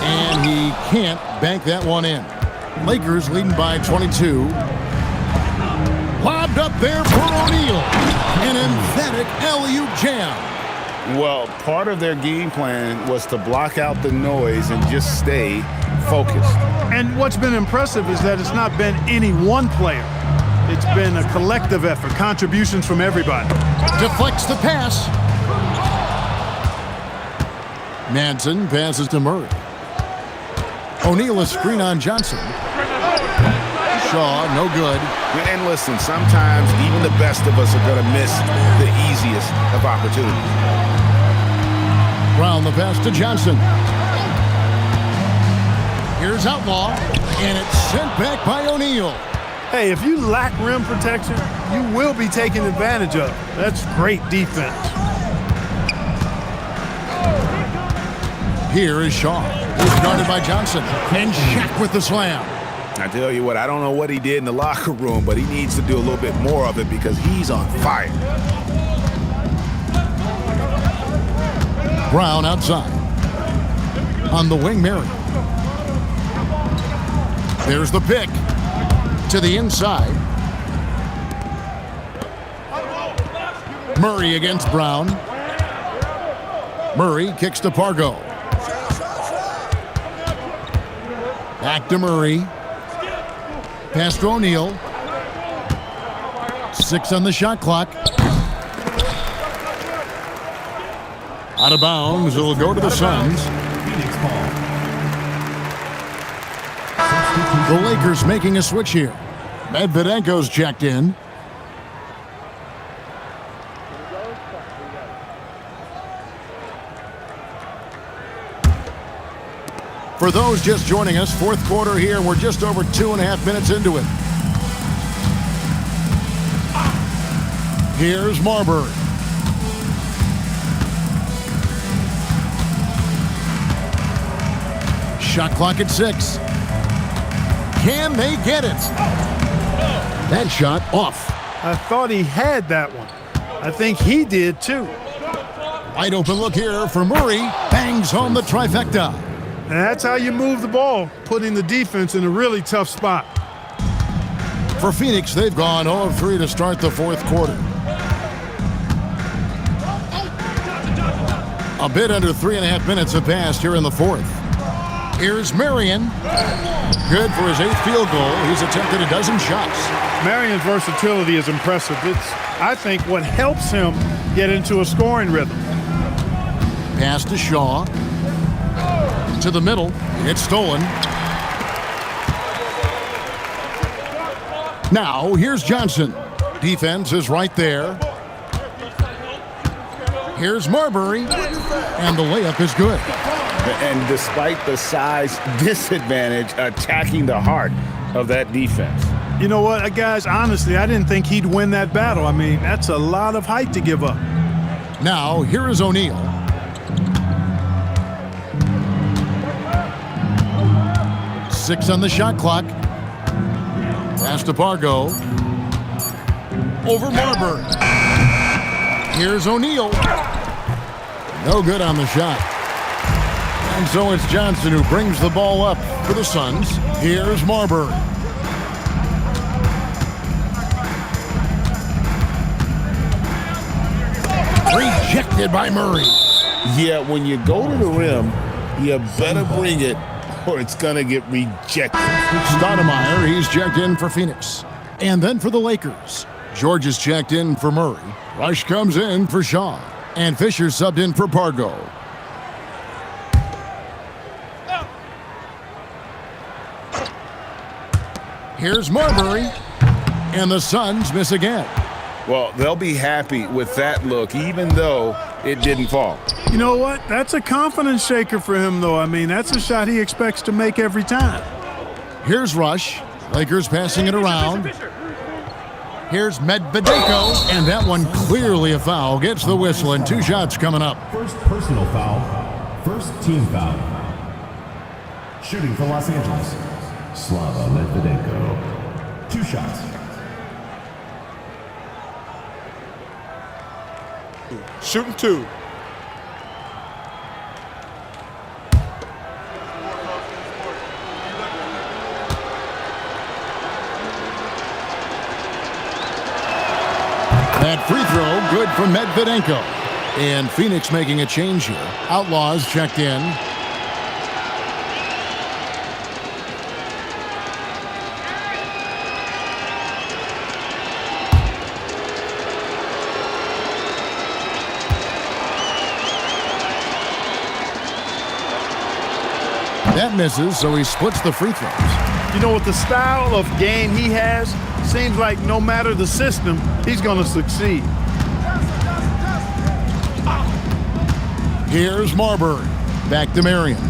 And he can't bank that one in. Lakers leading by 22. Lobbed up there for O'Neal. An emphatic alley-oop jam. Well, part of their game plan was to block out the noise and just stay focused. And what's been impressive is that it's not been any one player. It's been a collective effort, contributions from everybody. Deflects the pass. Madsen passes to Murray. O'Neal a screen on Johnson. Shaw, no good. And listen, sometimes even the best of us are going to miss the easiest of opportunities. Brown the pass to Johnson. Here's Outlaw, and it's sent back by O'Neal. Hey, if you lack rim protection, you will be taken advantage of. That's great defense. Here is Shaw. He's guarded by Johnson. And Shaq with the slam. I tell you what, I don't know what he did in the locker room, but he needs to do a little bit more of it because he's on fire. Brown outside. On the wing, Mary. There's the pick. To the inside. Murray against Brown. Murray kicks to Pargo. Back to Murray. Pass to O'Neal. 6 on the shot clock. Out of bounds. It'll go to the Suns. Phoenix ball. The Lakers making a switch here. Medvedenko's checked in. For those just joining us, fourth quarter here. We're just over 2.5 minutes into it. Here's Marbury. Shot clock at 6. Can they get it? That shot off. I thought he had that one. I think he did too. Wide open look here for Murray. Bangs home the trifecta. And that's how you move the ball, putting the defense in a really tough spot. For Phoenix, they've gone 0 of 3 to start the fourth quarter. A bit under 3.5 minutes have passed here in the fourth. Here's Marion. Good for his 8th field goal. He's attempted a dozen shots. Marion's versatility is impressive. It's, I think, what helps him get into a scoring rhythm. Pass to Shaw. To the middle. It's stolen. Now, here's Johnson. Defense is right there. Here's Marbury. And the layup is good. And despite the size disadvantage, attacking the heart of that defense. You know what, guys, honestly, I didn't think he'd win that battle. I mean, that's a lot of height to give up. Now, here is O'Neal. Six on the shot clock. Pass to Pargo. Over Marbury. Here's O'Neal. No good on the shot. And so it's Johnson who brings the ball up for the Suns. Here's Marbury. Rejected by Murray. Yeah, when you go to the rim, you better bring it or it's going to get rejected. Stoudemire, he's checked in for Phoenix. And then for the Lakers, George is checked in for Murray. Rush comes in for Shaw. And Fisher subbed in for Pargo. Here's Marbury. And the Suns miss again. Well, they'll be happy with that look, even though it didn't fall. You know what? That's a confidence shaker for him, though. I mean, that's a shot he expects to make every time. Here's Rush. Lakers passing it around. Here's Medvedenko. And that one clearly a foul. Gets the whistle and 2 shots coming up. First personal foul. First team foul. Shooting for Los Angeles. Slava Medvedenko. 2 shots. Shooting 2. That free throw good for Medvedenko. And Phoenix making a change here. Outlaws checked in. That misses, so he splits the free throws. You know, with the style of game he has, seems like no matter the system, he's going to succeed. Here's Marbury. Back to Marion.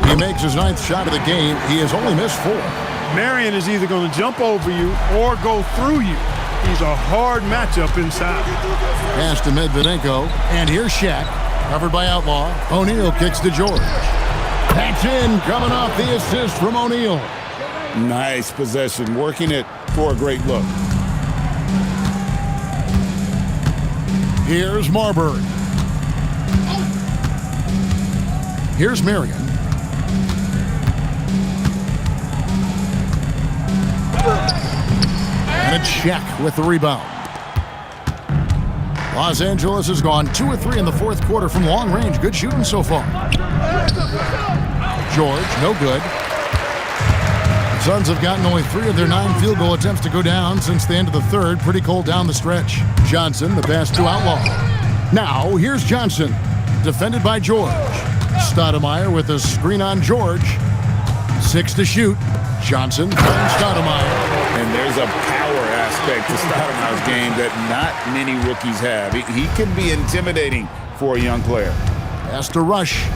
He makes his 9th shot of the game. He has only missed 4. Marion is either going to jump over you or go through you. He's a hard matchup inside. Pass to Medvedenko. And here's Shaq. Covered by Outlaw. O'Neal kicks to George. That's in, coming off the assist from O'Neal. Nice possession, working it for a great look. Here's Marbury. Here's Marion. And a check with the rebound. Los Angeles has gone 2 of 3 in the fourth quarter from long range. Good shooting so far. George, no good. The Suns have gotten only 3 of their 9 field goal attempts to go down since the end of the third. Pretty cold down the stretch. Johnson, the pass to Outlaw. Now, here's Johnson, defended by George. Stoudemire with a screen on George. 6 to shoot. Johnson finds Stoudemire. And there's a power aspect to Stoudemire's game that not many rookies have. He can be intimidating for a young player. Has to Rush.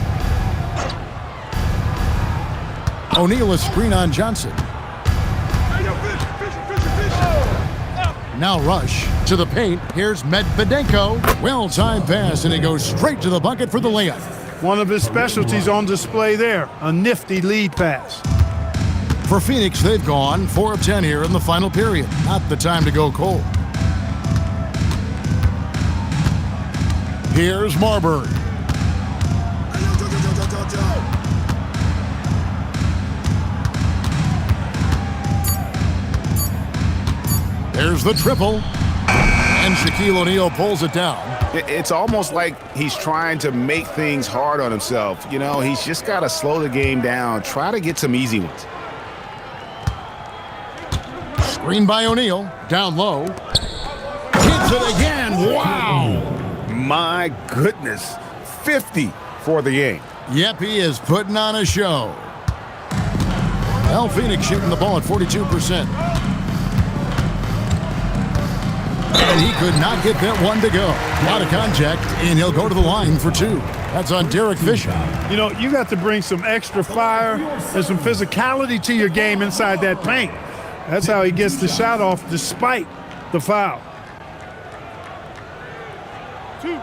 O'Neal a screen on Johnson. Now Rush to the paint. Here's Medvedenko. Well-timed pass, and he goes straight to the bucket for the layup. One of his specialties on display there, a nifty lead pass. For Phoenix, they've gone 4 of 10 here in the final period. Not the time to go cold. Here's Marbury. There's the triple. And Shaquille O'Neal pulls it down. It's almost like he's trying to make things hard on himself. You know, he's just got to slow the game down, try to get some easy ones. Screen by O'Neal, down low. Hits it again, wow! My goodness, 50 for the game. Yep, he is putting on a show. Well, Phoenix shooting the ball at 42%. And he could not get that one to go. Out of contact, and he'll go to the line for 2. That's on Derek Fisher. You know, you got to bring some extra fire and some physicality to your game inside that paint. That's how he gets the shot off despite the foul. 2.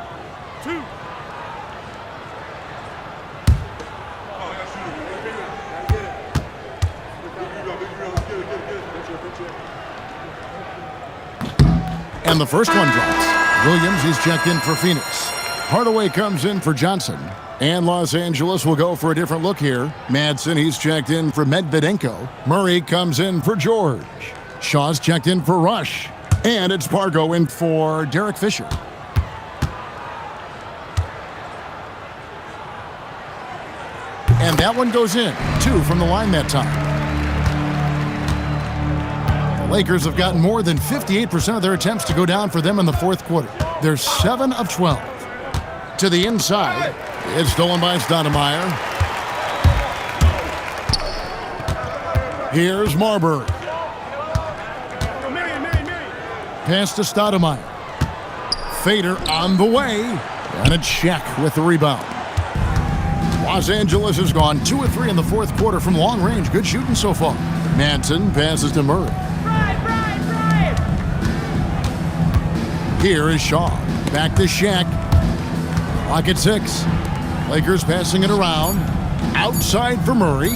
And the first one drops. Williams is checked in for Phoenix. Hardaway comes in for Johnson. And Los Angeles will go for a different look here. Madsen, he's checked in for Medvedenko. Murray comes in for George. Shaw's checked in for Rush. And it's Pargo in for Derek Fisher. And that one goes in. 2 from the line that time. The Lakers have gotten more than 58% of their attempts to go down for them in the fourth quarter. They're 7 of 12. To the inside. It's stolen by Stoudemire. Here's Marbury. Pass to Stoudemire. Fader on the way. And a check with the rebound. Los Angeles has gone 2 of 3 in the fourth quarter from long range. Good shooting so far. Madsen passes to Murray. Here is Shaw. Back to Shaq. Clock at 6. Lakers passing it around. Outside for Murray.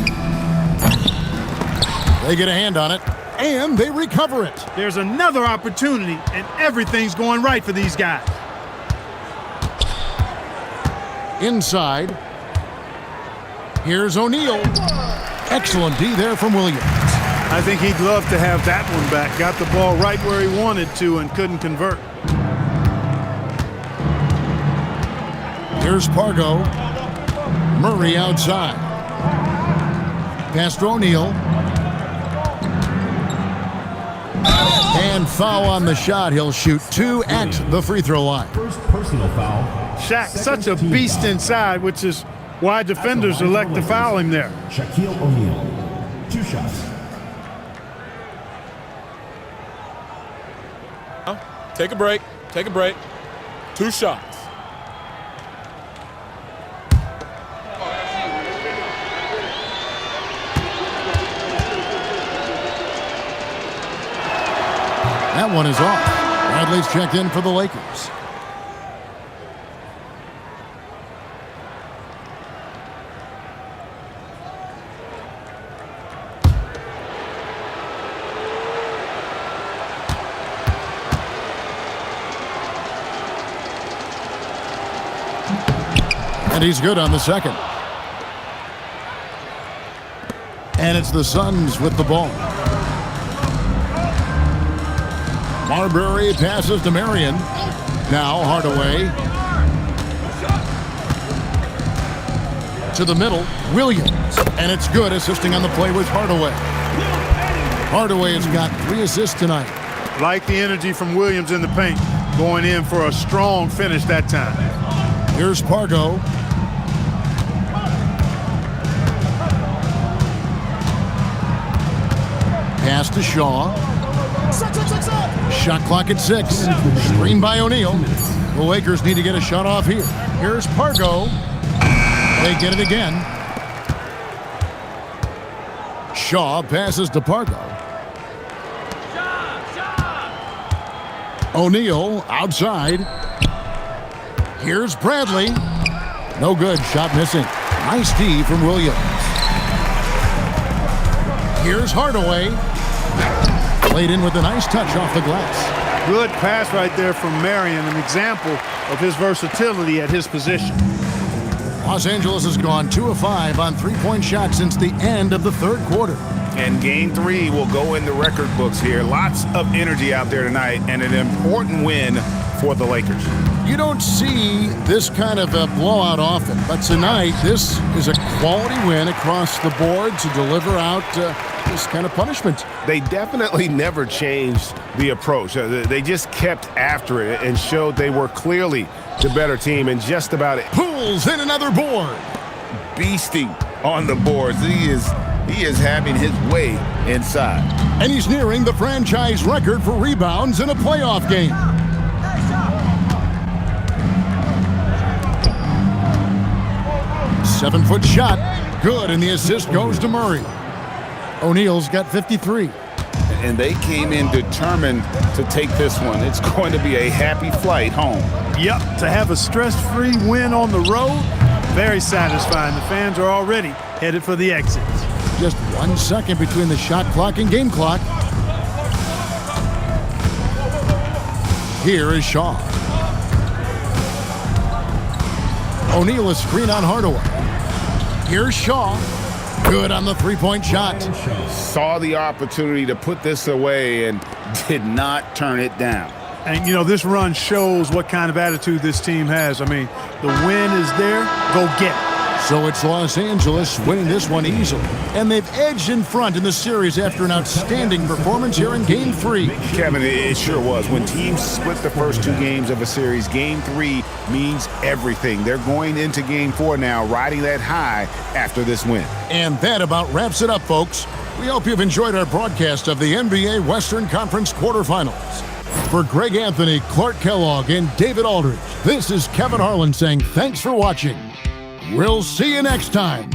They get a hand on it, and they recover it. There's another opportunity, and everything's going right for these guys. Inside. Here's O'Neal. Excellent D there from Williams. I think he'd love to have that one back. Got the ball right where he wanted to and couldn't convert. Here's Pargo. Murray outside. Pass to O'Neal. And foul on the shot. He'll shoot 2 at the free throw line. First personal foul. Shaq, such a beast inside, which is why defenders elect to foul him there. Shaquille O'Neal. 2 shots. Take a break. Take a break. 2 shots. That one is off. Bradley's checked in for the Lakers. And he's good on the second. And it's the Suns with the ball. Marbury passes to Marion. Now Hardaway. To the middle, Williams. And it's good, assisting on the play with Hardaway. Hardaway has got 3 assists tonight. Like the energy from Williams in the paint, going in for a strong finish that time. Here's Pargo. Pass to Shaw. Shot clock at 6. Screen by O'Neal. The Lakers need to get a shot off here. Here's Pargo. They get it again. Shaw passes to Pargo. O'Neal outside. Here's Bradley. No good. Shot missing. Nice D from Williams. Here's Hardaway. Played in with a nice touch off the glass. Good pass right there from Marion, an example of his versatility at his position. Los Angeles has gone 2 of 5 on three-point shots since the end of the third quarter. And game 3 will go in the record books here. Lots of energy out there tonight and an important win for the Lakers. You don't see this kind of a blowout often, but tonight this is a quality win across the board to deliver out this kind of punishment. They definitely never changed the approach. They just kept after it and showed they were clearly the better team and just about it. Pulls in another board. Beasting on the boards. He is having his way inside. And he's nearing the franchise record for rebounds in a playoff game. Seven-foot shot. Good, and the assist goes to Murray. O'Neal's got 53. And they came in determined to take this one. It's going to be a happy flight home. Yep, to have a stress-free win on the road, very satisfying. The fans are already headed for the exits. Just 1 second between the shot clock and game clock. Here is Shaw. O'Neal is screen on Hardaway. Here's Shaw. Good on the three-point shot. Saw the opportunity to put this away and did not turn it down. And, you know, this run shows what kind of attitude this team has. I mean, the win is there. Go get it. So it's Los Angeles winning this one easily. And they've edged in front in the series after an outstanding performance here in Game 3. Kevin, it sure was. When teams split the first 2 games of a series, Game 3 means everything. They're going into Game 4 now, riding that high after this win. And that about wraps it up, folks. We hope you've enjoyed our broadcast of the NBA Western Conference quarterfinals. For Greg Anthony, Clark Kellogg, and David Aldridge, this is Kevin Harlan saying thanks for watching. We'll see you next time.